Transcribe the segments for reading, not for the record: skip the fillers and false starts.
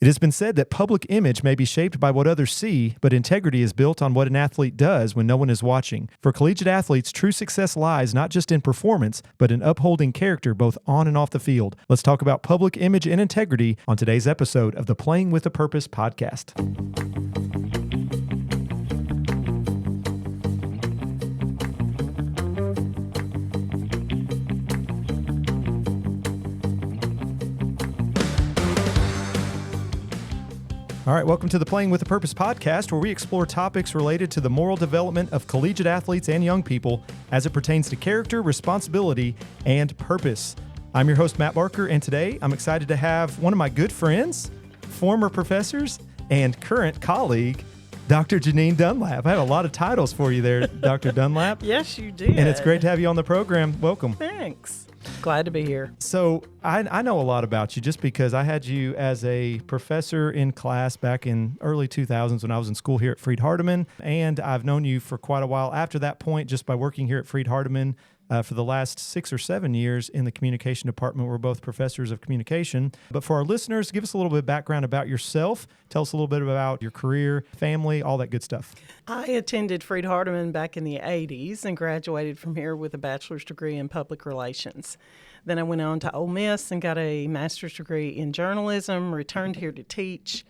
It has been said that public image may be shaped by what others see, but integrity is built on what an athlete does when no one is watching. For collegiate athletes, true success lies not just in performance, but in upholding character both on and off the field. Let's talk about public image and integrity on today's episode of the Playing with a Purpose podcast. All right, welcome to the Playing with a Purpose podcast, where we explore topics related to the moral development of collegiate athletes and young people as it pertains to character, responsibility, and purpose. I'm your host, Matt Barker, and today I'm excited to have one of my good friends, former professors, and current colleague, Dr. Janine Dunlap. I have a lot of titles for you there, Dr. Dunlap. Yes, you did. And it's great to have you on the program. Welcome. Thanks. Glad to be here. So I know a lot about you just because I had you as a professor in class back in early 2000s when I was in school here at Freed-Hardeman, and I've known you for quite a while after that point just by working here at Freed-Hardeman for the last 6 or 7 years in the communication department. We're both professors of communication. But for our listeners, give us a little bit of background about yourself. Tell us a little bit about your career, family, all that good stuff. I attended Freed-Hardeman back in the 80s and graduated from here with a bachelor's degree in public relations. Then I went on to Ole Miss and got a master's degree in journalism, returned here to teach,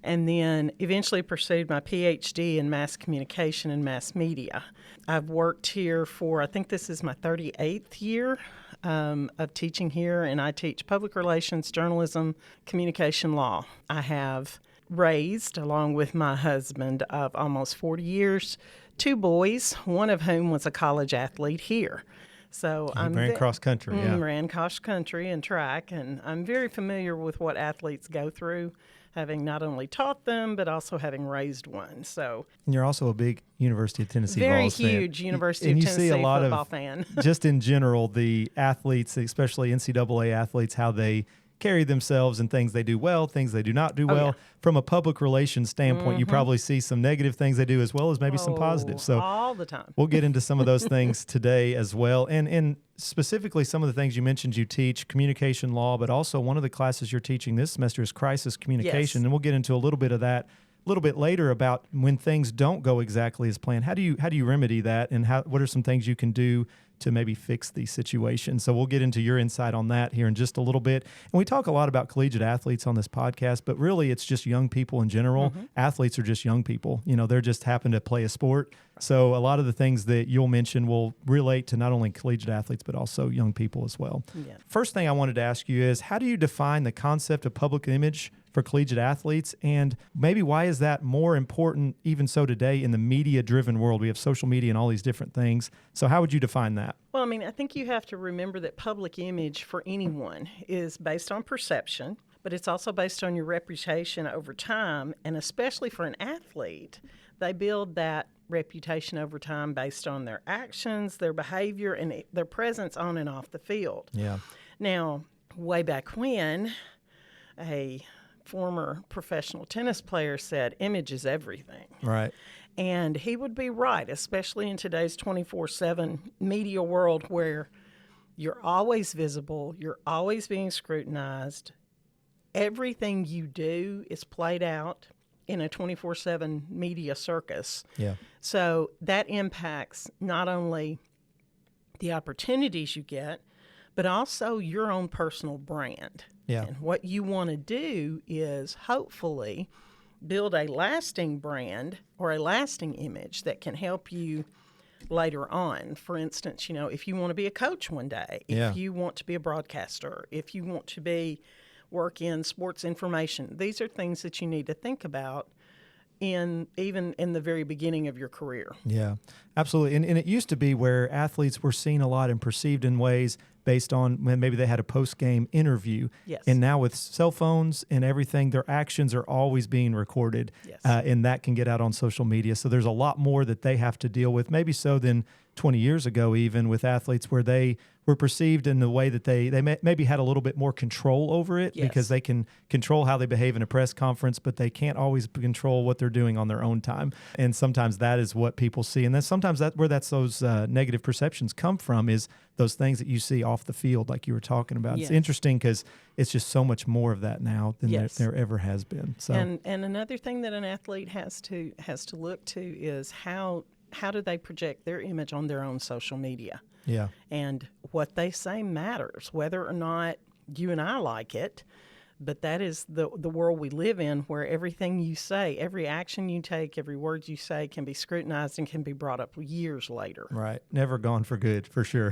and then eventually pursued my PhD in mass communication and mass media. I've worked here for, I think this is my 38th year of teaching here, and I teach public relations, journalism, communication law. I have raised, along with my husband of almost 40 years, 2 boys, one of whom was a college athlete here. So I ran cross country, ran cross country and track, and I'm very familiar with what athletes go through, having not only taught them, but also having raised one. So, and you're also a big University of Tennessee very Vols huge fan. University and of you Tennessee see a lot football of, fan. Just in general, the athletes, especially NCAA athletes, how they carry themselves and things they do well, things they do not do well. Yeah. From a public relations standpoint, you probably see some negative things they do as well as maybe some positive. So all the time. We'll get into some of those things today as well. And specifically some of the things you mentioned you teach, communication law, but also one of the classes you're teaching this semester is crisis communication. Yes. And we'll get into a little bit of that a little bit later about when things don't go exactly as planned. How do you remedy that, and what are some things you can do to maybe fix these situations? So we'll get into your insight on that here in just a little bit. And we talk a lot about collegiate athletes on this podcast, but really it's just young people in general. Mm-hmm. Athletes are just young people. You know, they're just happen to play a sport. So a lot of the things that you'll mention will relate to not only collegiate athletes, but also young people as well. Yeah. First thing I wanted to ask you is, how do you define the concept of public image for collegiate athletes, and maybe why is that more important even so today in the media-driven world? We have social media and all these different things. So how would you define that? Well, I mean, I think you have to remember that public image for anyone is based on perception, but it's also based on your reputation over time, and especially for an athlete, they build that reputation over time based on their actions, their behavior, and their presence on and off the field. Yeah. Now, way back when, a former professional tennis player said, image is everything. Right. And he would be right, especially in today's 24/7 media world where you're always visible, you're always being scrutinized. Everything you do is played out in a 24/7 media circus. Yeah. So that impacts not only the opportunities you get, but also your own personal brand. Yeah. And what you want to do is hopefully build a lasting brand or a lasting image that can help you later on. For instance, you know, if you want to be a coach one day, if you want to be a broadcaster, if you want to work in sports information, these are things that you need to think about even in the very beginning of your career. Yeah, absolutely. And it used to be where athletes were seen a lot and perceived in ways based on when maybe they had a post-game interview. Yes. And now with cell phones and everything, their actions are always being recorded. Yes. And that can get out on social media. So there's a lot more that they have to deal with, maybe so than 20 years ago even, with athletes where they were perceived in the way that they maybe had a little bit more control over it, Yes. because they can control how they behave in a press conference, but they can't always control what they're doing on their own time. And sometimes that is what people see. And then sometimes that's those negative perceptions come from, is those things that you see off the field, like you were talking about. Yes. It's interesting because it's just so much more of that now than Yes. there ever has been. So And another thing that an athlete has to look to is how do they project their image on their own social media. yeah. And what they say matters, whether or not you and I like it. But that is the world we live in, where everything you say, every action you take, every word you say can be scrutinized and can be brought up years later. Right. Never gone for good, for sure.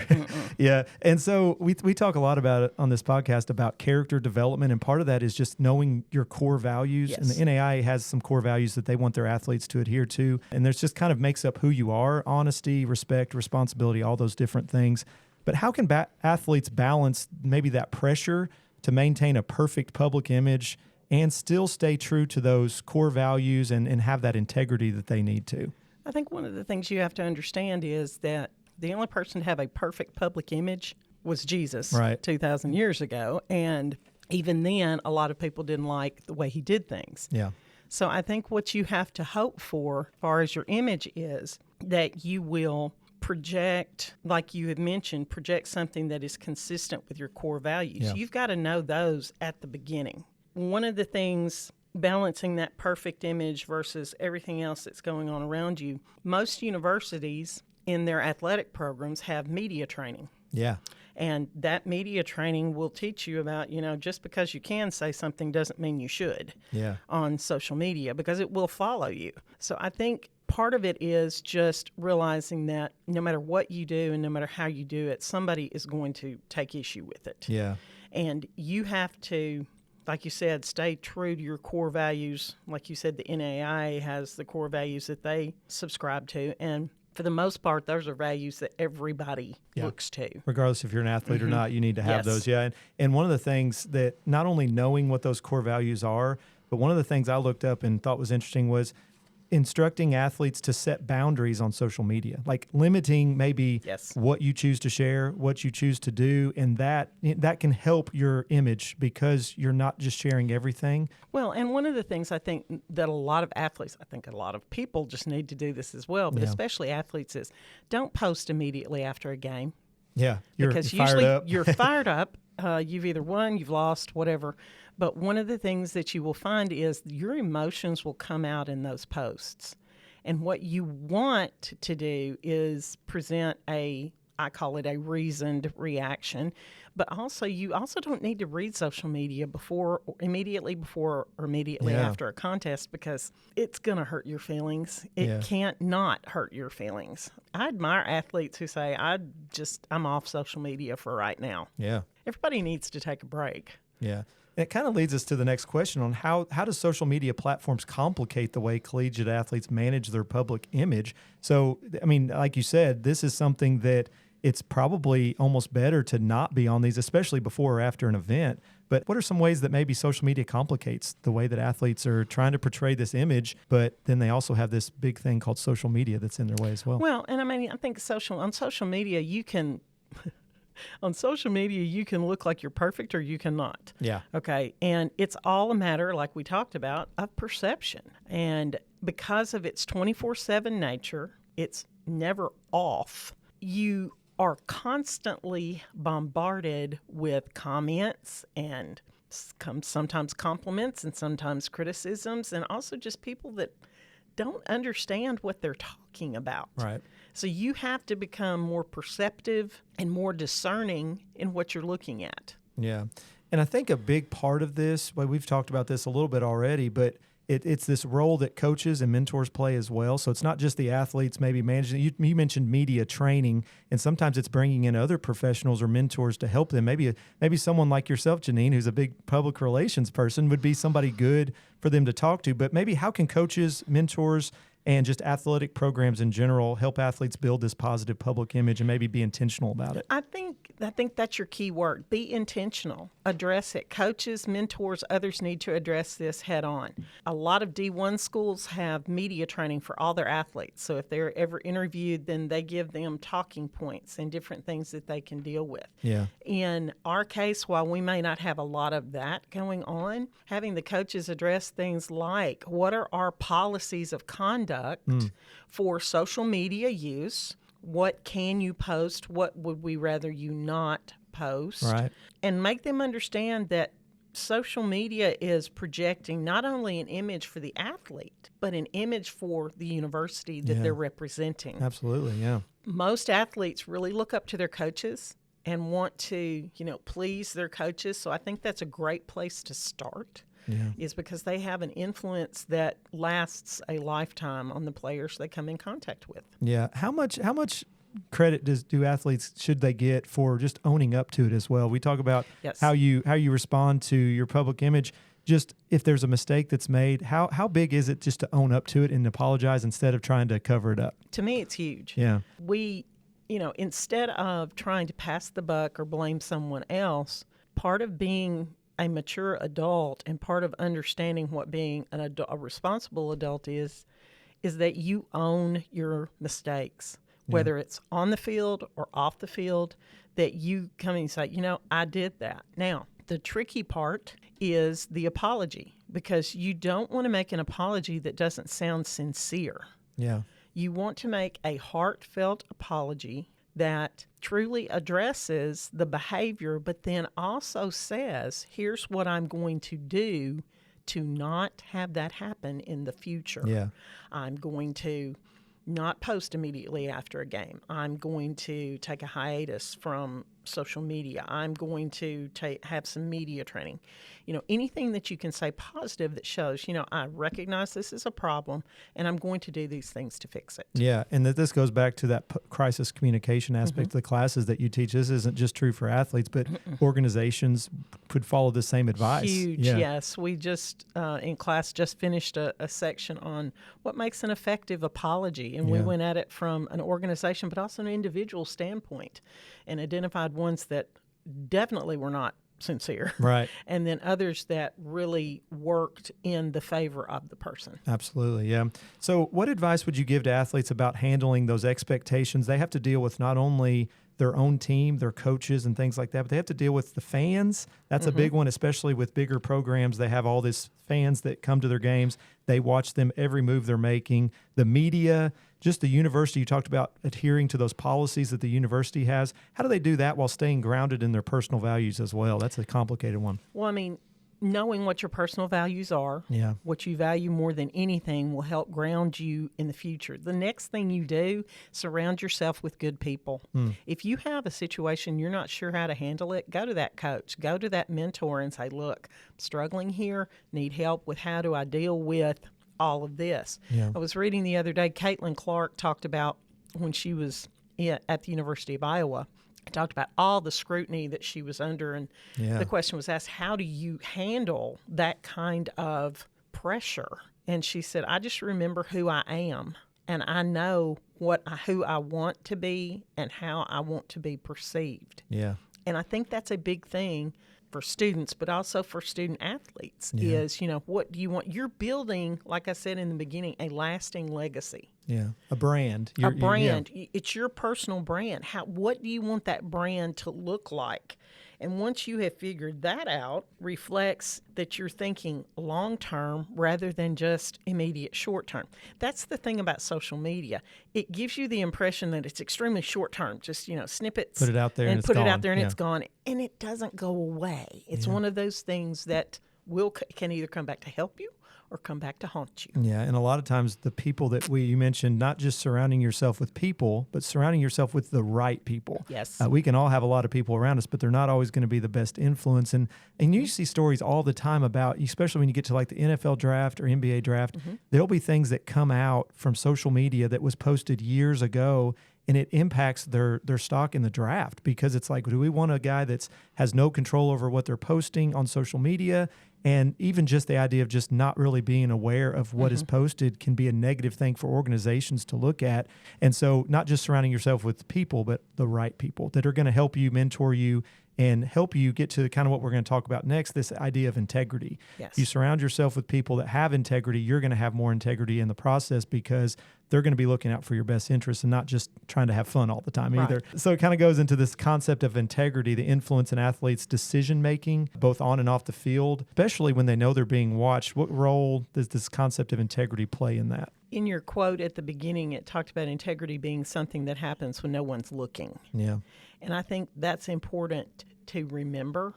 Yeah. And so we talk a lot about it on this podcast about character development. And part of that is just knowing your core values. Yes. And the NAI has some core values that they want their athletes to adhere to. And there's just kind of makes up who you are: honesty, respect, responsibility, all those different things. But how can athletes balance maybe that pressure to maintain a perfect public image and still stay true to those core values and have that integrity that they need to? I think one of the things you have to understand is that the only person to have a perfect public image was Jesus, Right. 2,000 years ago. And even then, a lot of people didn't like the way he did things. Yeah. So I think what you have to hope for, as far as your image, is that you will project, like you had mentioned, project something that is consistent with your core values. Yeah. You've got to know those at the beginning. One of the things, balancing that perfect image versus everything else that's going on around you, most universities in their athletic programs have media training. Yeah. And that media training will teach you about, just because you can say something doesn't mean you should Yeah. on social media, because it will follow you. So I think part of it is just realizing that no matter what you do and no matter how you do it, somebody is going to take issue with it. Yeah. And you have to, like you said, stay true to your core values. Like you said, the NAIA has the core values that they subscribe to. And for the most part, those are values that everybody looks to. Regardless if you're an athlete or not, you need to have Yes. those. Yeah. And one of the things that not only knowing what those core values are, but one of the things I looked up and thought was interesting was instructing athletes to set boundaries on social media, like limiting maybe Yes. what you choose to share, what you choose to do, and that can help your image because you're not just sharing everything. Well, and one of the things I think that a lot of athletes, I think a lot of people just need to do this as well, but Yeah. especially athletes, is don't post immediately after a game. Yeah, Because you're fired usually up. you're fired up. You've either won, you've lost, whatever. But one of the things that you will find is your emotions will come out in those posts. And what you want to do is present I call it a reasoned reaction. But also, you also don't need to read social media immediately before or immediately Yeah. after a contest, because it's going to hurt your feelings. It Yeah. can't not hurt your feelings. I admire athletes who say, I'm off social media for right now. Yeah. Everybody needs to take a break. Yeah. And it kind of leads us to the next question on how does social media platforms complicate the way collegiate athletes manage their public image? So, I mean, like you said, this is something that it's probably almost better to not be on these, especially before or after an event. But what are some ways that maybe social media complicates the way that athletes are trying to portray this image, but then they also have this big thing called social media that's in their way as well? Well, and I mean, I think on social media, you can on social media, you can look like you're perfect or you cannot. Yeah. Okay. And it's all a matter, like we talked about, of perception. And because of its 24/7 nature, it's never off. You are constantly bombarded with comments and sometimes compliments and sometimes criticisms, and also just people that don't understand what they're talking about. Right. So you have to become more perceptive and more discerning in what you're looking at. Yeah. And I think a big part of this, well, we've talked about this a little bit already, but it's this role that coaches and mentors play as well. So it's not just the athletes maybe managing. You mentioned media training, and sometimes it's bringing in other professionals or mentors to help them. Maybe someone like yourself, Janine, who's a big public relations person, would be somebody good for them to talk to. But maybe how can coaches, mentors, and just athletic programs in general help athletes build this positive public image and maybe be intentional about it? I think that's your key word. Be intentional. Address it. Coaches, mentors, others need to address this head on. A lot of D1 schools have media training for all their athletes. So if they're ever interviewed, then they give them talking points and different things that they can deal with. Yeah. In our case, while we may not have a lot of that going on, having the coaches address things like, what are our policies of conduct for social media use? What can you post? What would we rather you not post? Right. And make them understand that social media is projecting not only an image for the athlete, but an image for the university that they're representing. Absolutely, yeah. Most athletes really look up to their coaches and want to, please their coaches. So I think that's a great place to start. Yeah. Is because they have an influence that lasts a lifetime on the players they come in contact with. Yeah. How much credit do athletes should they get for just owning up to it as well? We talk about how you respond to your public image. Just if there's a mistake that's made, how big is it just to own up to it and apologize instead of trying to cover it up? To me, it's huge. Yeah. We, instead of trying to pass the buck or blame someone else, part of being a mature adult and part of understanding what being a responsible adult is that you own your mistakes, whether it's on the field or off the field, that you come and say, I did that. Now, the tricky part is the apology, because you don't want to make an apology that doesn't sound sincere. Yeah. You want to make a heartfelt apology that truly addresses the behavior, but then also says, here's what I'm going to do to not have that happen in the future. Yeah. I'm going to not post immediately after a game. I'm going to take a hiatus from social media. I'm going to have some media training. Anything that you can say positive that shows, I recognize this is a problem and I'm going to do these things to fix it. Yeah, and that this goes back to that crisis communication aspect of the classes that you teach. This isn't just true for athletes, but organizations could follow the same advice. Huge, yes. We just, in class, just finished a section on what makes an effective apology, and we went at it from an organization but also an individual standpoint and identified ones that definitely were not sincere. Right. And then others that really worked in the favor of the person. Absolutely, yeah. So what advice would you give to athletes about handling those expectations? They have to deal with not only their own team, their coaches and things like that, but they have to deal with the fans. That's a big one, especially with bigger programs. They have all these fans that come to their games. They watch them every move they're making. The media, just the university, you talked about adhering to those policies that the university has. How do they do that while staying grounded in their personal values as well? That's a complicated one. Well, knowing what your personal values are, what you value more than anything, will help ground you in the future. The next thing you do, surround yourself with good people. If you have a situation you're not sure how to handle it, go to that coach, go to that mentor and say, look, I'm struggling here, need help with how do I deal with all of this. I was reading the other day, Caitlin Clark talked about when she was at the University of Iowa, talked about all the scrutiny that she was under, and the question was asked, how do you handle that kind of pressure? And she said, I just remember who I am, and I know who I want to be and how I want to be perceived. Yeah. And I think that's a big thing for students, but also for student athletes is, what do you want? You're building, like I said in the beginning, a lasting legacy. Yeah, a brand. A brand. It's your personal brand. What do you want that brand to look like? And once you have figured that out, reflects that you're thinking long-term rather than just immediate short-term. That's the thing about social media. It gives you the impression that it's extremely short-term, just, snippets. Put it out there and it's put gone. it out there and it's gone. And it doesn't go away. It's one of those things that can either come back to help you or come back to haunt you. Yeah, and a lot of times the people that you mentioned, not just surrounding yourself with people, but surrounding yourself with the right people. Yes. We can all have a lot of people around us, but they're not always going to be the best influence. And you see stories all the time about, especially when you get to like the NFL draft or NBA draft, there'll be things that come out from social media that was posted years ago, and it impacts their stock in the draft, because it's like, do we want a guy that has no control over what they're posting on social media? And even just the idea of just not really being aware of what is posted can be a negative thing for organizations to look at. And so not just surrounding yourself with people, but the right people that are going to help you, mentor you, and help you get to kind of what we're going to talk about next, this idea of integrity. Yes. If you surround yourself with people that have integrity, you're going to have more integrity in the process because they're going to be looking out for your best interests and not just trying to have fun all the time either. So it kind of goes into this concept of integrity, the influence in athletes' decision-making, both on and off the field, especially when they know they're being watched. What role does this concept of integrity play in that? In your quote at the beginning, it talked about integrity being something that happens when no one's looking. Yeah. And I think that's important to remember.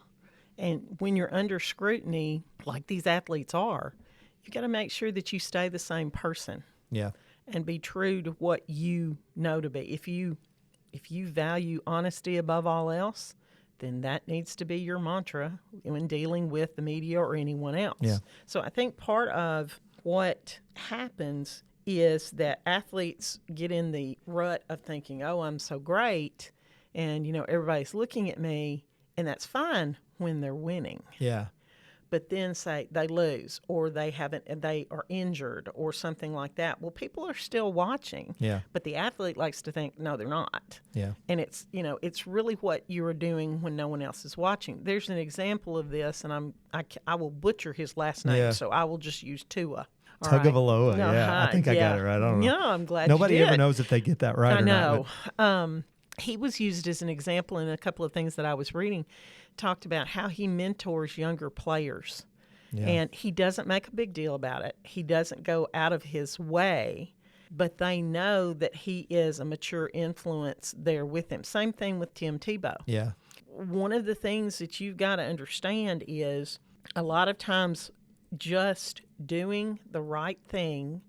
And when you're under scrutiny, like these athletes are, you got to make sure that you stay the same person. Yeah. And be true to what you know to be. If you value honesty above all else, then that needs to be your mantra when dealing with the media or anyone else. Yeah. So I think part of what happens is that athletes get in the rut of thinking, oh, I'm so great, and, everybody's looking at me, and that's fine when they're winning. Yeah. But then say they lose or they are injured or something like that. Well, people are still watching. Yeah. But the athlete likes to think, no, they're not. Yeah. And it's really what you are doing when no one else is watching. There's an example of this, and I will butcher his last name, Yeah. so I will just use Tua. All Tug of right? Aloha. Yeah. I think I got it right. I don't know. Yeah, I'm glad Nobody you did. ever knows if they get that right I or know. not. He was used as an example in a couple of things that I was reading, talked about how he mentors younger players. Yeah. And he doesn't make a big deal about it. He doesn't go out of his way, but they know that he is a mature influence there with them. Same thing with Tim Tebow. Yeah. One of the things that you've got to understand is a lot of times just doing the right thing,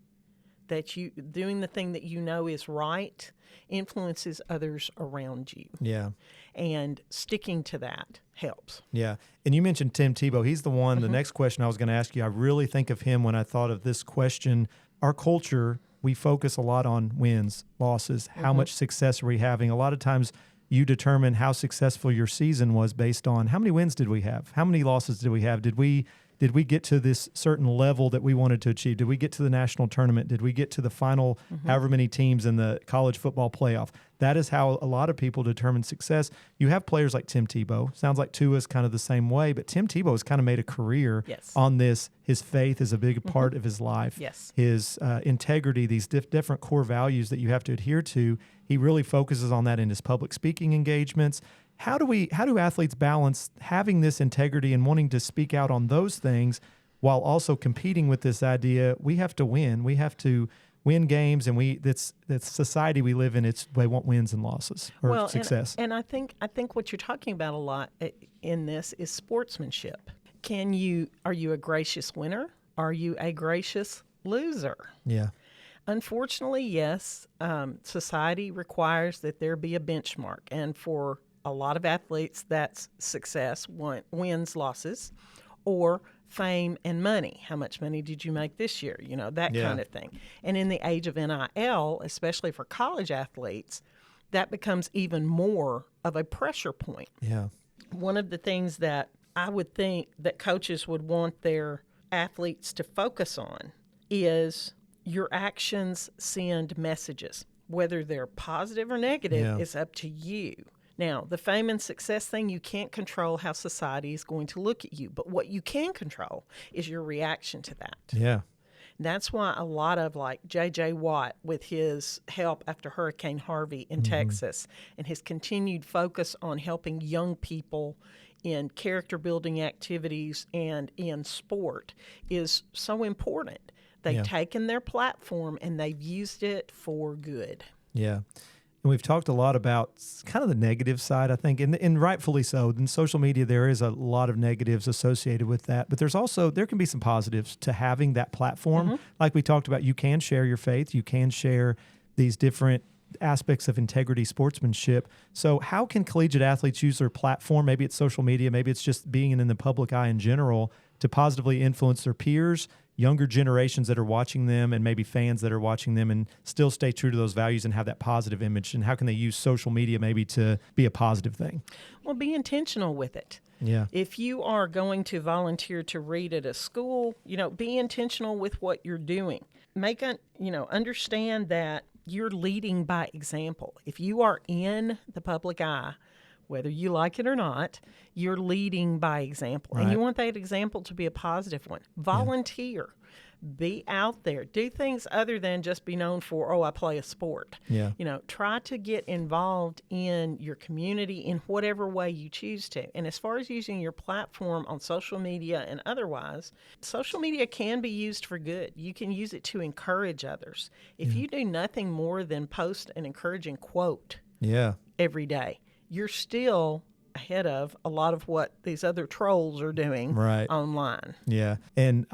doing the thing that you know is right, influences others around you. Yeah. And sticking to that helps. Yeah. And you mentioned Tim Tebow. He's the one, the next question I was going to ask you, I really think of him when I thought of this question. Our culture, we focus a lot on wins, losses, how much success are we having. A lot of times you determine how successful your season was based on how many wins did we have? How many losses did we have? Did we get to this certain level that we wanted to achieve? Did we get to the national tournament? Did we get to the final however many teams in the college football playoff? That is how a lot of people determine success. You have players like Tim Tebow. Sounds like Tua's kind of the same way, but Tim Tebow has kind of made a career on this. His faith is a big part of his life. Yes. His integrity, these different core values that you have to adhere to, he really focuses on that in his public speaking engagements. How do athletes balance having this integrity and wanting to speak out on those things while also competing with this idea we have to win, we have to win games, and that's society we live in. They want wins and losses or success. And I think what you're talking about a lot in this is sportsmanship. Are you a gracious winner? Are you a gracious loser? Yeah. Unfortunately, yes. Society requires that there be a benchmark, and for a lot of athletes, that's success, wins, losses, or fame and money. How much money did you make this year? That kind of thing. And in the age of NIL, especially for college athletes, that becomes even more of a pressure point. Yeah. One of the things that I would think that coaches would want their athletes to focus on is your actions send messages. Whether they're positive or negative is up to you. Now, the fame and success thing, you can't control how society is going to look at you. But what you can control is your reaction to that. Yeah. And that's why a lot of like J.J. Watt with his help after Hurricane Harvey in Texas and his continued focus on helping young people in character building activities and in sport is so important. They've taken their platform and they've used it for good. Yeah. And we've talked a lot about kind of the negative side, I think, and rightfully so. In social media, there is a lot of negatives associated with that. But there can be some positives to having that platform. Like we talked about, you can share your faith. You can share these different aspects of integrity, sportsmanship. So how can collegiate athletes use their platform? Maybe it's social media. Maybe it's just being in the public eye in general to positively influence their peers, younger generations that are watching them and maybe fans that are watching them and still stay true to those values and have that positive image? And how can they use social media maybe to be a positive thing? Well, be intentional with it. Yeah. If you are going to volunteer to read at a school, be intentional with what you're doing. Understand that you're leading by example. If you are in the public eye, whether you like it or not, you're leading by example. Right. And you want that example to be a positive one. Volunteer. Be out there. Do things other than just be known for, I play a sport. Yeah. Try to get involved in your community in whatever way you choose to. And as far as using your platform on social media and otherwise, social media can be used for good. You can use it to encourage others. If you do nothing more than post an encouraging quote every day, you're still ahead of a lot of what these other trolls are doing online. Yeah. And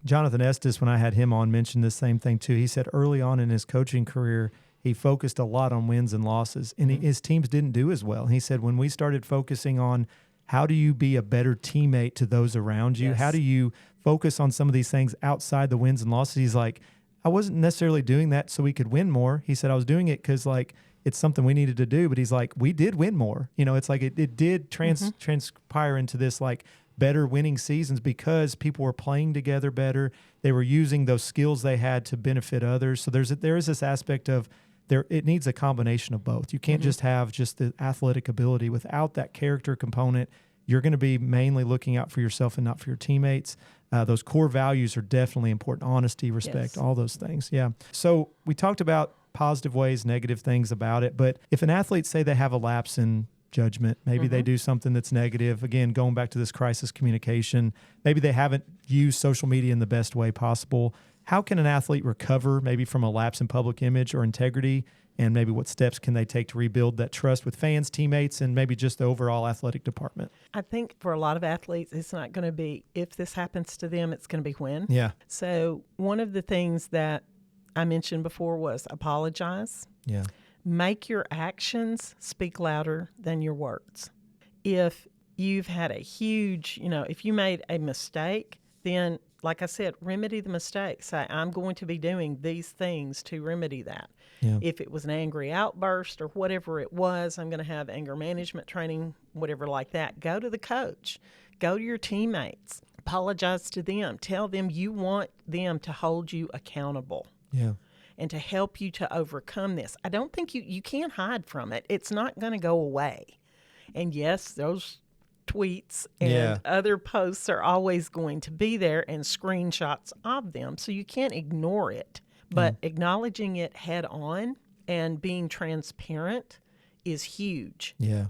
Jonathan Estes, when I had him on, mentioned the same thing too. He said early on in his coaching career, he focused a lot on wins and losses, and his teams didn't do as well. He said when we started focusing on how do you be a better teammate to those around you, how do you focus on some of these things outside the wins and losses, he's like, I wasn't necessarily doing that so we could win more. He said I was doing it because it's something we needed to do, but he's like, we did win more. It's like it did transpire into this better winning seasons because people were playing together better. They were using those skills they had to benefit others. So there is this aspect of it needs a combination of both. You can't just have just the athletic ability without that character component. You're going to be mainly looking out for yourself and not for your teammates. Those core values are definitely important. Honesty, respect, all those things. Yeah. So we talked about positive ways, negative things about it. But if an athlete, say they have a lapse in judgment, maybe they do something that's negative, again, going back to this crisis communication, maybe they haven't used social media in the best way possible. How can an athlete recover maybe from a lapse in public image or integrity? And maybe what steps can they take to rebuild that trust with fans, teammates, and maybe just the overall athletic department? I think for a lot of athletes, it's not going to be if this happens to them, it's going to be when. Yeah. So one of the things that I mentioned before was apologize. Yeah. Make your actions speak louder than your words. If you've had a huge, if you made a mistake, then, like I said, remedy the mistake. Say, I'm going to be doing these things to remedy that. Yeah. If it was an angry outburst or whatever it was, I'm going to have anger management training, whatever like that. Go to the coach. Go to your teammates. Apologize to them. Tell them you want them to hold you accountable. Yeah. And to help you to overcome this. I don't think you can't hide from it. It's not going to go away. And yes, those tweets and other posts are always going to be there and screenshots of them. So you can't ignore it. But acknowledging it head on and being transparent is huge. Yeah.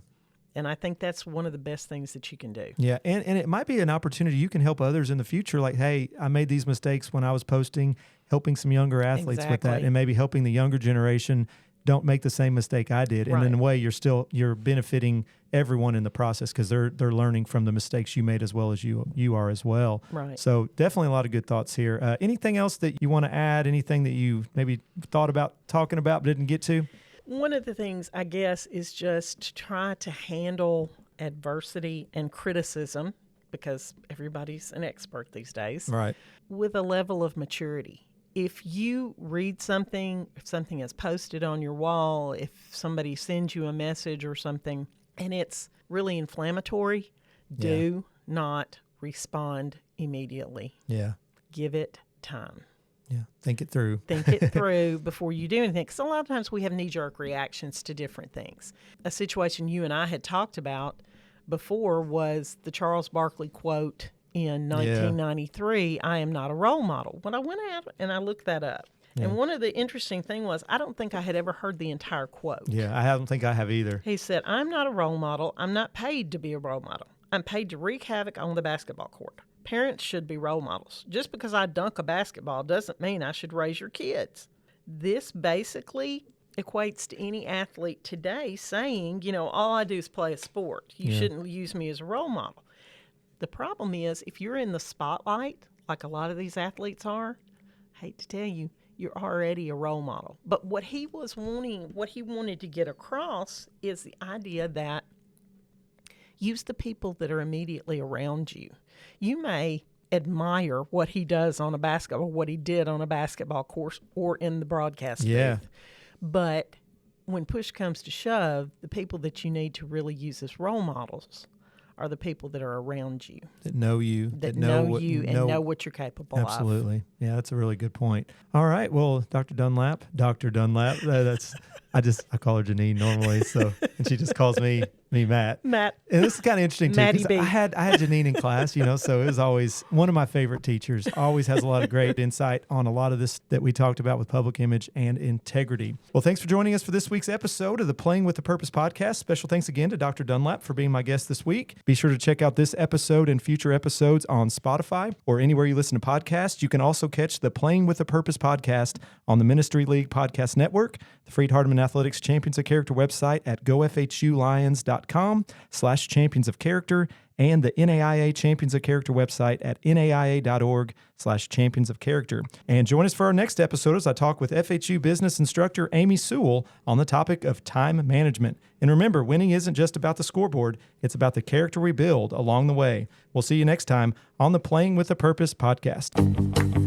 And I think that's one of the best things that you can do. Yeah, and it might be an opportunity you can help others in the future. Like, hey, I made these mistakes when I was posting, helping some younger athletes with that, and maybe helping the younger generation don't make the same mistake I did. And in a way, you're benefiting everyone in the process because they're learning from the mistakes you made as well as you are as well. Right. So definitely a lot of good thoughts here. Anything else that you want to add? Anything that you maybe thought about talking about but didn't get to? One of the things, I guess, is just to try to handle adversity and criticism, because everybody's an expert these days, Right. with a level of maturity. If you read something, if something is posted on your wall, if somebody sends you a message or something, and it's really inflammatory, do not respond immediately. Yeah. Give it time. Yeah. Think it through. Think it through before you do anything. Because a lot of times we have knee-jerk reactions to different things. A situation you and I had talked about before was the Charles Barkley quote in 1993, I am not a role model. When I went out and I looked that up, and one of the interesting thing was I don't think I had ever heard the entire quote. Yeah, I don't think I have either. He said, I'm not a role model. I'm not paid to be a role model. I'm paid to wreak havoc on the basketball court. Parents should be role models. Just because I dunk a basketball doesn't mean I should raise your kids. This basically equates to any athlete today saying, all I do is play a sport. You shouldn't use me as a role model. The problem is if you're in the spotlight, like a lot of these athletes are, I hate to tell you, you're already a role model. But what he wanted to get across is the idea that use the people that are immediately around you. You may admire what he does on a basketball, what he did on a basketball course or in the broadcast booth. But when push comes to shove, the people that you need to really use as role models are the people that are around you. That know you. That know you and know what you're capable of. Absolutely. Yeah, that's a really good point. All right. Well, Dr. Dunlap, I call her Janine normally, and she just calls me Matt. Matt. And this is kind of interesting too, Matty because B. I had Janine in class, so it was always one of my favorite teachers. Always has a lot of great insight on a lot of this that we talked about with public image and integrity. Well, thanks for joining us for this week's episode of the Playing with a Purpose podcast. Special thanks again to Dr. Dunlap for being my guest this week. Be sure to check out this episode and future episodes on Spotify or anywhere you listen to podcasts. You can also catch the Playing with a Purpose podcast on the Ministry League Podcast Network, the Freed-Hardeman Athletics Champions of Character website at gofhulions.com/champions of character, and the NAIA Champions of Character website at naia.org/champions of character. And join us for our next episode as I talk with FHU business instructor Amy Sewell on the topic of time management. And remember, winning isn't just about the scoreboard, it's about the character we build along the way. We'll see you next time on the Playing with a Purpose podcast.